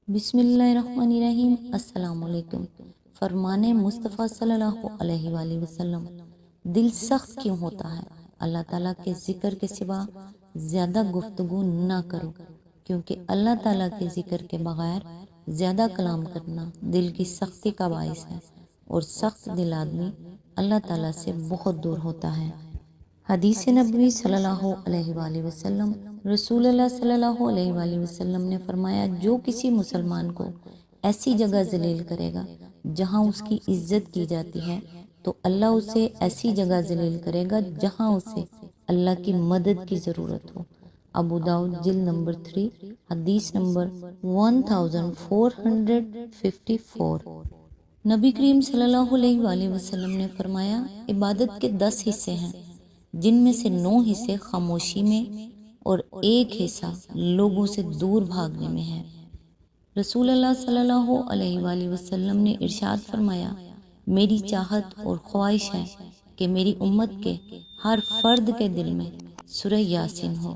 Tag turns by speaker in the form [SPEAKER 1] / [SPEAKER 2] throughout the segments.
[SPEAKER 1] بسم اللہ الرحمن الرحیم۔ السلام علیکم۔ فرمان مصطفیٰ صلی اللہ علیہ وآلہ وسلم، دل سخت کیوں ہوتا ہے؟ اللہ تعالیٰ کے ذکر کے سوا زیادہ گفتگو نہ کرو، کیونکہ اللہ تعالیٰ کے ذکر کے بغیر زیادہ کلام کرنا دل کی سختی کا باعث ہے، اور سخت دل آدمی اللہ تعالیٰ سے بہت دور ہوتا ہے۔ حدیث نبوی صلی اللہ علیہ وآلہ وسلم، رسول اللہ صلی اللہ علیہ وآلہ وسلم نے فرمایا، جو کسی مسلمان کو ایسی جگہ ذلیل کرے گا جہاں اس کی عزت کی جاتی ہے، تو اللہ اسے ایسی جگہ ذلیل کرے گا جہاں اسے اللہ کی مدد کی ضرورت ہو۔ ابو داؤد جلد نمبر 3 حدیث نمبر 1454۔ نبی کریم صلی اللہ علیہ وآلہ وسلم نے فرمایا، عبادت کے 10 حصے ہیں، جن میں سے 9 حصے خاموشی میں اور 1 حصہ لوگوں سے دور بھاگنے میں ہے۔ رسول اللہ صلی اللہ علیہ وآلہ وسلم نے ارشاد فرمایا، میری چاہت اور خواہش ہے کہ میری امت کے ہر فرد کے دل میں سورہ یاسین ہو۔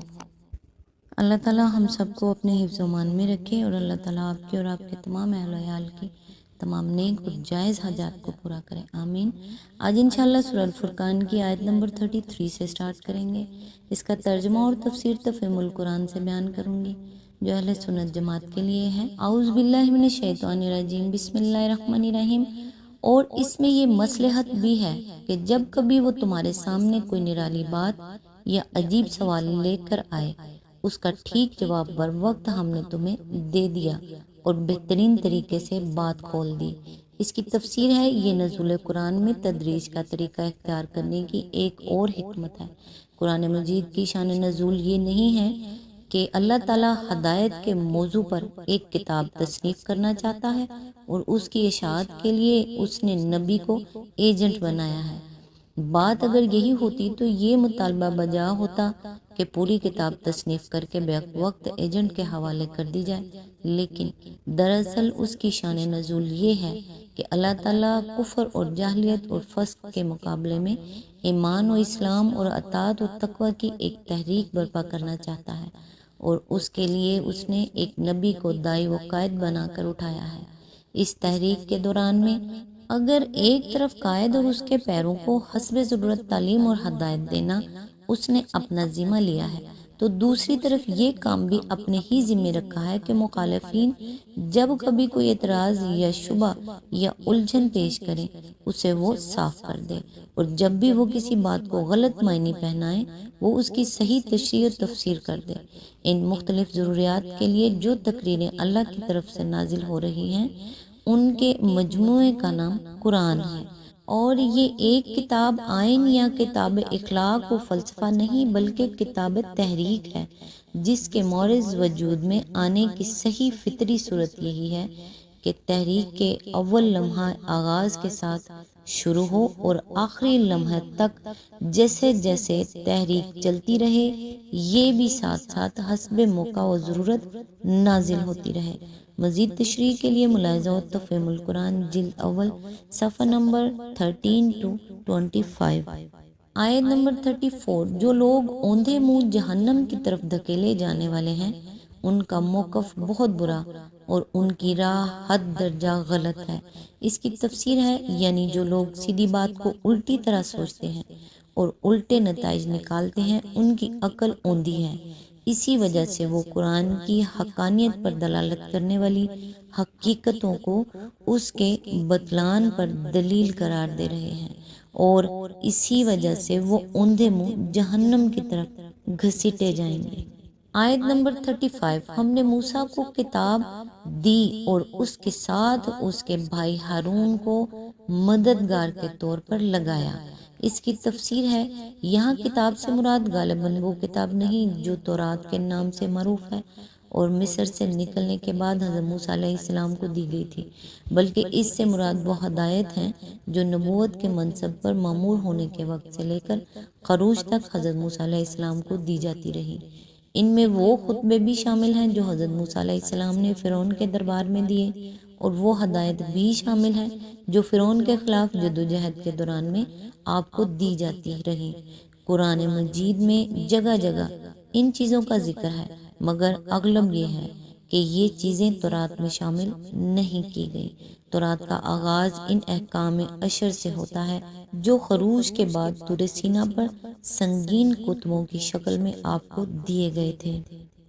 [SPEAKER 1] اللہ تعالیٰ ہم سب کو اپنے حفظ و امان میں رکھے، اور اللہ تعالیٰ آپ کی اور آپ کے تمام اہل و عیال کی تمام نیک اور جائز حاجات کو پورا کرے، آمین۔ آج انشاءاللہ سورہ الفرقان کی آیت نمبر 33 سے سٹارٹ کریں گے۔ اس کا ترجمہ اور تفسیر تفہیم القرآن سے بیان کروں گی، جو اہل سنت جماعت کے لیے ہے۔ اعوذ باللہ من الشیطان الرجیم، بسم اللہ الرحمن الرحیم۔ اور اس میں یہ مصلحت بھی ہے کہ جب کبھی وہ تمہارے سامنے کوئی نرالی بات یا عجیب سوال لے کر آئے، اس کا ٹھیک جواب بر وقت ہم نے تمہیں دے دیا اور بہترین طریقے سے بات کھول دی۔ اس کی تفسیر ہے، یہ نزول قرآن میں تدریج کا طریقہ اختیار کرنے کی ایک اور حکمت ہے۔ قرآن مجید کی شان نزول یہ نہیں ہے کہ اللہ تعالیٰ ہدایت کے موضوع پر ایک کتاب تصنیف کرنا چاہتا ہے اور اس کی اشاعت کے لیے اس نے نبی کو ایجنٹ بنایا ہے۔ بات اگر یہی ہوتی تو یہ مطالبہ بجا ہوتا کہ پوری کتاب تصنیف کر کے بیک وقت ایجنٹ کے حوالے کر دی جائے، لیکن دراصل اس کی شان نزول یہ ہے کہ اللہ تعالیٰ کفر اور جاہلیت اور فسق کے مقابلے میں ایمان و اسلام اور اطاعت و تقوی کی ایک تحریک برپا کرنا چاہتا ہے، اور اس کے لیے اس نے ایک نبی کو داعی و قائد بنا کر اٹھایا ہے۔ اس تحریک کے دوران میں اگر ایک طرف قائد اور اس کے پیروں کو حسب ضرورت تعلیم اور ہدایت دینا اس نے اپنا ذمہ لیا ہے، تو دوسری طرف یہ کام بھی اپنے ہی ذمہ رکھا ہے کہ مخالفین جب کبھی کوئی اعتراض یا شبہ یا الجھن پیش کریں، اسے وہ صاف کر دے، اور جب بھی وہ کسی بات کو غلط معنی پہنائیں، وہ اس کی صحیح تشریح اور تفسیر کر دے۔ ان مختلف ضروریات کے لیے جو تقریریں اللہ کی طرف سے نازل ہو رہی ہیں، ان کے مجموعے کا نام قرآن ہے، اور یہ ایک کتاب آئین یا کتاب اخلاق و فلسفہ نہیں، بلکہ کتاب تحریک ہے، جس کے مورز وجود میں آنے کی صحیح فطری صورت یہی ہے کہ تحریک کے اول لمحہ آغاز کے ساتھ شروع ہو اور آخری لمحہ تک جیسے جیسے تحریک چلتی رہے، یہ بھی ساتھ ساتھ حسب موقع و ضرورت نازل ہوتی رہے۔ مزید تشریح کے لیے ملاحظہ و تفہیم القرآن جلد اول صفحہ نمبر 13 to 25۔ آیت نمبر 34۔ جو لوگ اوندھے منہ جہنم کی طرف دھکیلے جانے والے ہیں، ان کا موقف بہت برا اور ان کی راہ حد درجہ غلط ہے۔ اس کی تفسیر ہے، یعنی جو لوگ سیدھی بات کو الٹی طرح سوچتے ہیں اور الٹے نتائج نکالتے ہیں، ان کی عقل اوندھی ہے، اسی وجہ سے وہ قرآن کی حقانیت پر دلالت کرنے والی حقیقتوں کو اس کے بطلان پر دلیل قرار دے رہے ہیں، اور اسی وجہ سے وہ اوندھے منہ جہنم کی طرف گھسیٹے جائیں گے۔ آیت نمبر 35۔ ہم نے موسیٰ کو کتاب دی اور اس کے ساتھ اس کے بھائی ہارون کو مددگار کے طور پر لگایا۔ اس کی تفسیر ہے، یہاں کتاب سے مراد غالباً وہ کتاب نہیں جو تورات کے نام سے معروف ہے اور مصر سے نکلنے کے بعد حضرت موسیٰ علیہ السلام کو دی گئی تھی، بلکہ اس سے مراد وہ ہدایت ہیں جو نبوت کے منصب پر مامور ہونے کے وقت سے لے کر خروج تک حضرت موسیٰ علیہ السلام کو دی جاتی رہی۔ ان میں وہ خطبے بھی شامل ہیں جو حضرت موسیٰ علیہ السلام نے فرعون کے دربار میں دیے، اور وہ ہدایت بھی شامل ہیں جو فرعون کے خلاف جدوجہد کے دوران میں آپ کو دی جاتی رہی۔ قرآن مجید میں جگہ جگہ ان چیزوں کا ذکر ہے، مگر اغلب یہ ہے کہ یہ چیزیں تورات میں شامل نہیں کی گئی۔ تورات کا آغاز ان احکام عشر سے ہوتا ہے جو خروج کے بعد طور سینا پر سنگین کتبوں کی شکل میں آپ کو دیے گئے تھے۔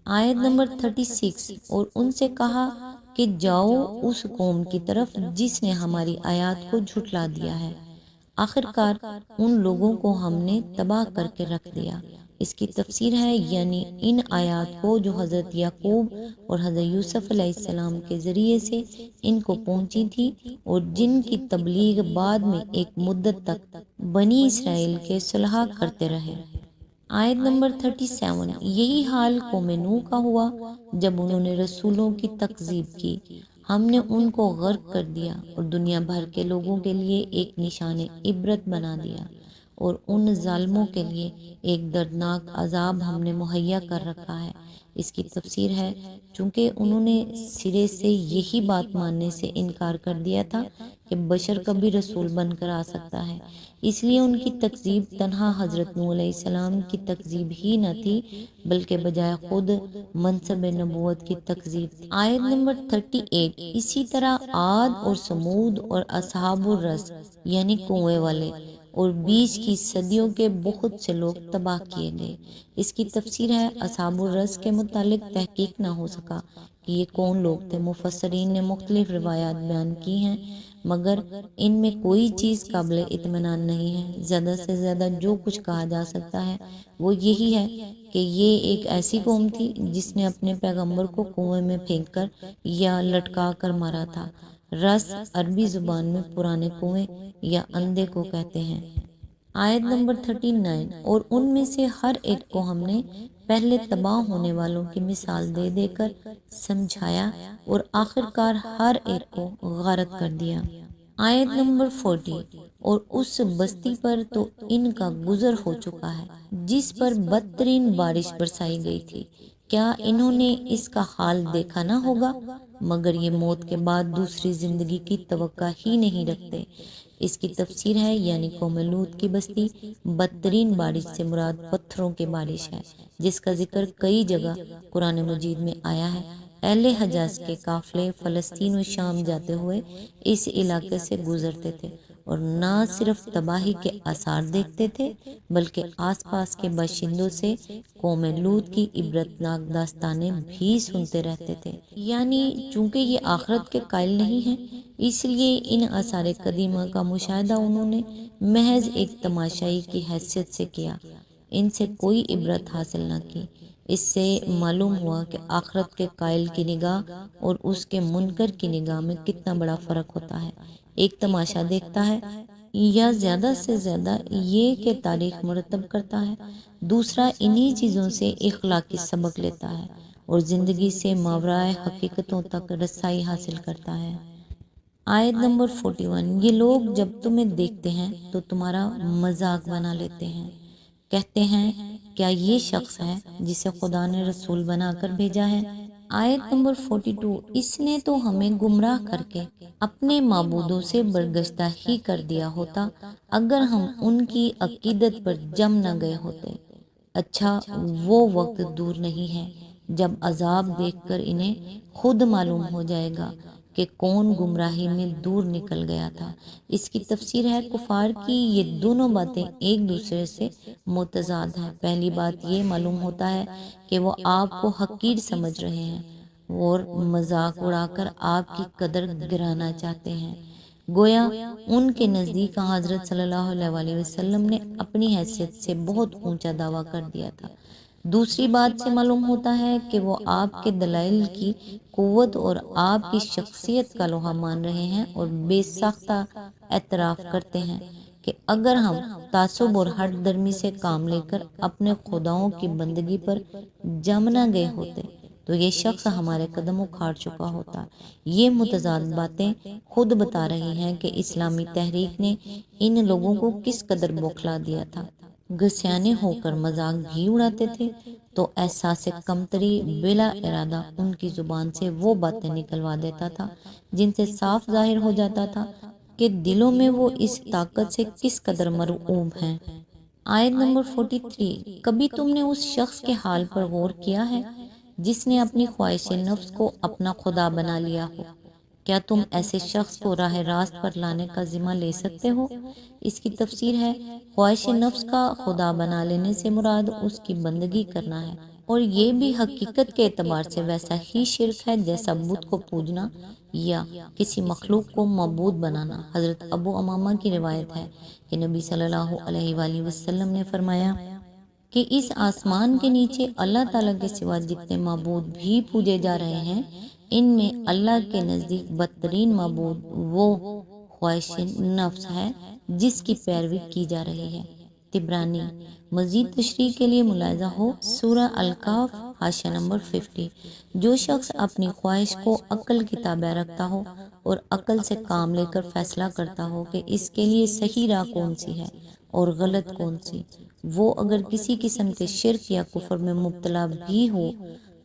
[SPEAKER 1] آیت نمبر 36، اور ان سے کہا کہ جاؤ اس قوم کی طرف جس نے ہماری آیات کو جھٹلا دیا ہے۔ آخر کار ان لوگوں کو ہم نے تباہ کر کے رکھ دیا۔ اس کی تفسیر ہے یعنی ان آیات کو جو حضرت یعقوب اور حضرت یوسف علیہ السلام کے ذریعے سے ان کو پہنچی تھی اور جن کی تبلیغ بعد میں ایک مدت تک بنی اسرائیل کے صلح کرتے رہے۔ آیت نمبر 37، یہی حال قوم نوح کا ہوا جب انہوں نے رسولوں کی تکذیب کی، ہم نے ان کو غرق کر دیا اور دنیا بھر کے لوگوں کے لیے ایک نشان عبرت بنا دیا، اور ان ظالموں کے لیے ایک دردناک عذاب ہم نے مہیا کر رکھا ہے۔ اس کی تفسیر ہے چونکہ انہوں نے سرے سے یہی بات ماننے سے انکار کر دیا تھا کہ بشر کبھی رسول بن کر آ سکتا ہے، اس لیے ان کی تکذیب تنہا حضرت نوح علیہ السلام کی تکذیب ہی نہ تھی بلکہ بجائے خود منصب نبوت کی تکذیب تھی۔ آیت نمبر 38، اسی طرح عاد اور سمود اور اصحاب الرس یعنی کنویں والے اور بیچ کی صدیوں کے بہت سے لوگ تباہ کیے گئے۔ اس کی تفسیر ہے اصحاب الرس کے متعلق تحقیق نہ ہو سکا کہ یہ کون لوگ تھے۔ مفسرین نے مختلف روایات بیان کی ہیں مگر ان میں کوئی چیز قابل اطمینان نہیں ہے۔ زیادہ سے زیادہ جو کچھ کہا جا سکتا ہے وہ یہی ہے کہ یہ ایک ایسی قوم تھی جس نے اپنے پیغمبر کو کنویں میں پھینک کر یا لٹکا کر مارا تھا۔ رس عربی زبان میں پرانے کنویں یا اندھے کو کہتے ہیں۔ آیت نمبر 39، اور ان میں سے ہر ایک کو ہم نے پہلے تباہ ہونے والوں کی مثال دے دے کر سمجھایا اور آخر کار ہر ایک کو غارت کر دیا۔ آیت نمبر 40، اور اس بستی پر تو ان کا گزر ہو چکا ہے جس پر بدترین بارش برسائی گئی تھی، کیا انہوں نے اس کا حال دیکھا نہ ہوگا؟ مگر یہ موت کے بعد دوسری زندگی کی توقع ہی نہیں رکھتے۔ اس کی تفسیر ہے یعنی قوم لوط کی بستی۔ بدترین بارش سے مراد پتھروں کی بارش ہے جس کا ذکر کئی جگہ قرآن مجید میں آیا ہے۔ اہل حجاز کے قافلے فلسطین و شام جاتے ہوئے اس علاقے سے گزرتے تھے اور نہ صرف تباہی کے آثار دیکھتے تھے بلکہ آس پاس کے باشندوں سے قوم لوط کی عبرتناک داستانیں بھی سنتے رہتے تھے۔ یعنی چونکہ یہ آخرت کے قائل نہیں ہیں اس لیے ان آثار قدیمہ کا مشاہدہ انہوں نے محض ایک تماشائی کی حیثیت سے کیا، ان سے کوئی عبرت حاصل نہ کی۔ اس سے معلوم ہوا کہ آخرت کے قائل کی نگاہ اور اس کے منکر کی نگاہ میں کتنا بڑا فرق ہوتا ہے۔ ایک تماشا دیکھتا ہے یا زیادہ سے زیادہ یہ کہ تاریخ مرتب کرتا ہے، دوسرا انہی چیزوں سے اخلاقی سبق لیتا ہے اور زندگی سے ماورائے حقیقتوں تک رسائی حاصل کرتا ہے۔ آیت نمبر 41، یہ لوگ جب تمہیں دیکھتے ہیں تو تمہارا مذاق بنا لیتے ہیں، کہتے ہیں کیا یہ شخص ہے جسے خدا نے رسول بنا کر بھیجا ہے؟ آیت نمبر 42، اس نے تو ہمیں گمراہ کر کے اپنے معبودوں سے برگشتہ ہی کر دیا ہوتا اگر ہم ان کی عقیدت پر جم نہ گئے ہوتے۔ اچھا وہ وقت دور نہیں ہے جب عذاب دیکھ کر انہیں خود معلوم ہو جائے گا کہ کون گمراہی میں دور نکل گیا تھا۔ اس کی تفسیر ہے کفار کی یہ دونوں باتیں ایک دوسرے سے متضاد ہیں۔ پہلی بات یہ معلوم ہوتا ہے کہ وہ آپ کو حقیر سمجھ رہے ہیں اور مذاق اڑا کر آپ کی قدر گرانا چاہتے ہیں، گویا ان کے نزدیک حضرت صلی اللہ علیہ وسلم نے اپنی حیثیت سے بہت اونچا دعویٰ کر دیا تھا۔ دوسری بات سے معلوم ہوتا ہے کہ وہ آپ کے دلائل کی قوت اور آپ کی شخصیت کا لوہا مان رہے ہیں اور بے ساختہ اعتراف کرتے ہیں کہ اگر ہم تعصب اور ہٹ درمی سے کام لے کر اپنے خداؤں کی بندگی پر جم نہ گئے ہوتے تو یہ شخص ہمارے قدم اکھاڑ چکا ہوتا۔ یہ متضاد باتیں خود بتا رہی ہیں کہ اسلامی تحریک نے ان لوگوں کو کس قدر بوکھلا دیا تھا۔ گھسیانے ہو کر مذاق بھی اڑاتے تھے تو احساس کمتری بلا ارادہ ان کی زبان سے وہ باتیں نکلوا دیتا تھا جن سے صاف ظاہر ہو جاتا تھا کہ دلوں میں وہ اس طاقت سے کس قدر مرعوب ہیں۔ آیت نمبر 43، کبھی تم نے اس شخص کے حال پر غور کیا ہے جس نے اپنی خواہش نفس کو اپنا خدا بنا لیا ہو۔ کیا تم ایسے شخص کو راہ راست پر لانے کا ذمہ لے سکتے ہو؟ اس کی تفسیر ہے، خواہش نفس کا خدا بنا لینے سے مراد اس کی بندگی کرنا ہے، اور یہ بھی حقیقت کے اعتبار سے ویسا ہی شرک ہے جیسا بت کو پوجنا یا کسی مخلوق کو معبود بنانا۔ حضرت ابو امامہ کی روایت ہے کہ نبی صلی اللہ علیہ وآلہ وسلم نے فرمایا کہ اس آسمان کے نیچے اللہ تعالیٰ کے سوا جتنے معبود بھی پوجے جا رہے ہیں، ان میں اللہ کے نزدیک بدترین معبود وہ خواہش نفس ہے جس کی پیروی کی جا رہی ہے۔ طبرانی۔ مزید تشریح کے لیے ملاحظہ ہو سورہ الکہف حاشیہ نمبر 50۔ جو شخص اپنی خواہش کو عقل کی تابع رکھتا ہو اور عقل سے کام لے کر فیصلہ کرتا ہو کہ اس کے لیے صحیح راہ کون سی ہے اور غلط کون سی، وہ اگر کسی قسم کے شرک یا کفر میں مبتلا بھی ہو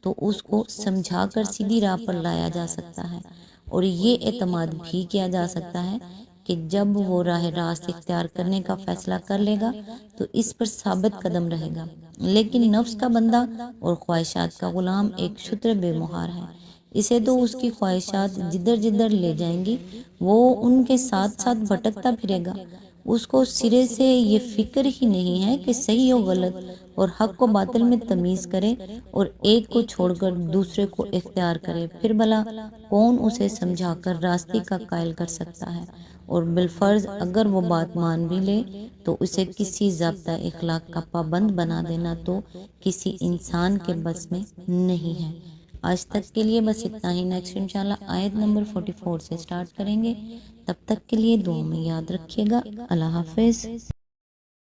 [SPEAKER 1] تو اس کو سمجھا کر سیدھی راہ پر لایا جا سکتا ہے، اور یہ اعتماد بھی کیا جا سکتا ہے کہ جب وہ راہ راست اختیار کرنے کا فیصلہ کر لے گا تو اس پر ثابت قدم رہے گا۔ لیکن نفس کا بندہ اور خواہشات کا غلام ایک شتر بے مہار ہے، اسے تو اس کی خواہشات جدھر جدھر لے جائیں گی وہ ان کے ساتھ ساتھ بھٹکتا پھرے گا۔ اس کو سرے سے یہ فکر ہی نہیں ہے کہ صحیح و غلط اور حق و باطل میں تمیز کرے اور ایک کو چھوڑ کر دوسرے کو اختیار کرے، پھر بھلا کون اسے سمجھا کر راستے کا قائل کر سکتا ہے، اور بالفرض اگر وہ بات مان بھی لے تو اسے کسی ضابطہ اخلاق کا پابند بنا دینا تو کسی انسان کے بس میں نہیں ہے۔ آج تک کے لیے بس اتنا ہی، نیکسٹ انشاءاللہ آیت نمبر 44 سے سٹارٹ کریں گے۔ تب تک کے لیے دعا میں یاد رکھیے گا۔ اللہ حافظ۔